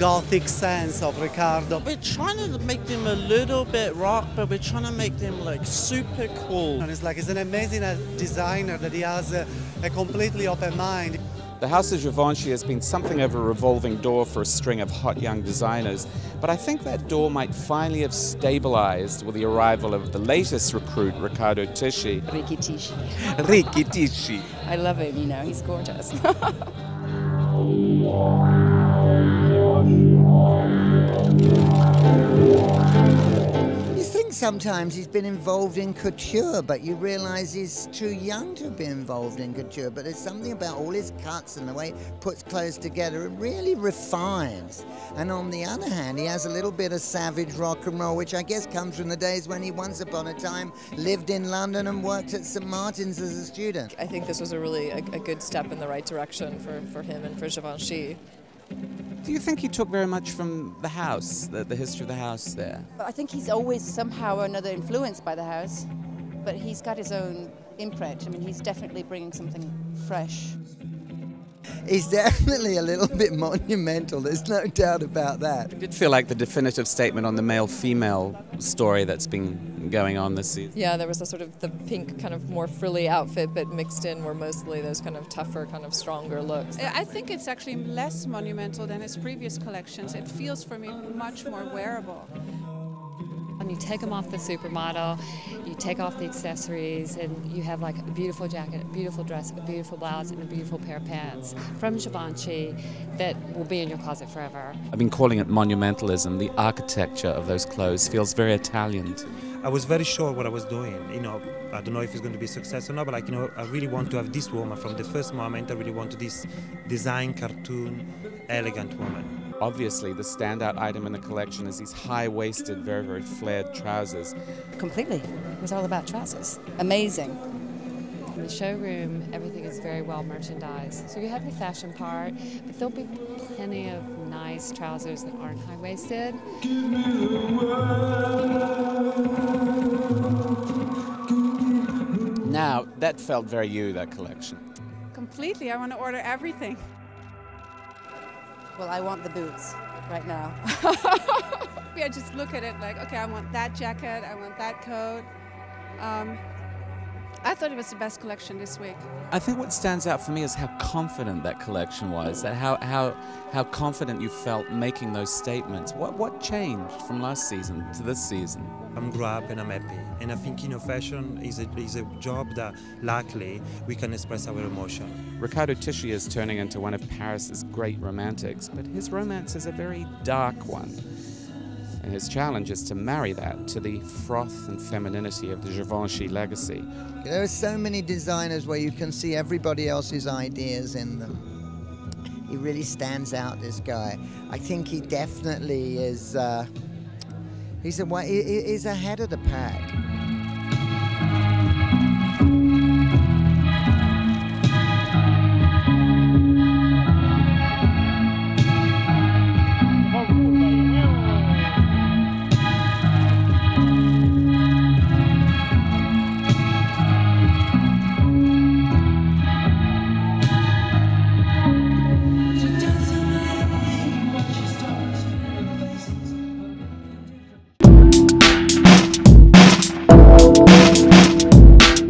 gothic sense of Riccardo. We're trying to make them a little bit rock, but we're trying to make them like super cool. And it's like he's an amazing designer that he has a completely open mind. The House of Givenchy has been something of a revolving door for a string of hot young designers, but I think that door might finally have stabilized with the arrival of the latest recruit, Riccardo Tisci. Ricky Tisci. Ricky Tisci. I love him, you know, he's gorgeous. You think sometimes he's been involved in couture, but you realise he's too young to be involved in couture. But there's something about all his cuts and the way he puts clothes together, it really refines. And on the other hand, he has a little bit of savage rock and roll, which I guess comes from the days when he once upon a time lived in London and worked at St. Martin's as a student. I think this was a good step in the right direction for him and for Givenchy. Do you think he took very much from the house, the history of the house there? I think he's always somehow or another influenced by the house, but he's got his own imprint. I mean, he's definitely bringing something fresh. He's definitely a little bit monumental, there's no doubt about that. It did feel like the definitive statement on the male-female story that's been going on this season. Yeah, there was a sort of the pink kind of more frilly outfit, but mixed in were mostly those kind of tougher, kind of stronger looks. I think it's actually less monumental than his previous collections. It feels for me much more wearable. When you take them off the supermodel, you take off the accessories, and you have like a beautiful jacket, a beautiful dress, a beautiful blouse, and a beautiful pair of pants from Givenchy that will be in your closet forever. I've been calling it monumentalism. The architecture of those clothes feels very Italian to me. I was very sure what I was doing. You know, I don't know if it's going to be a success or not, but like, you know, I really want to have this woman from the first moment. I really want this design, cartoon, elegant woman. Obviously, the standout item in the collection is these high-waisted, very, very flared trousers. Completely. It was all about trousers. Amazing. In the showroom, everything is very well merchandised. So you have the fashion part, but there'll be plenty of nice trousers that aren't high-waisted. Now, that felt very you, that collection. Completely. I want to order everything. Well, I want the boots right now. I just look at it like, okay, I want that jacket, I want that coat. I thought it was the best collection this week. I think what stands out for me is how confident that collection was, that how confident you felt making those statements. What changed from last season to this season? I'm grew up and I'm happy. And I think, you know, fashion is a job that luckily we can express our emotion. Riccardo Tisci is turning into one of Paris's great romantics, but his romance is a very dark one. And his challenge is to marry that to the froth and femininity of the Givenchy legacy. There are so many designers where you can see everybody else's ideas in them. He really stands out, this guy. I think he definitely is, he's ahead of the pack.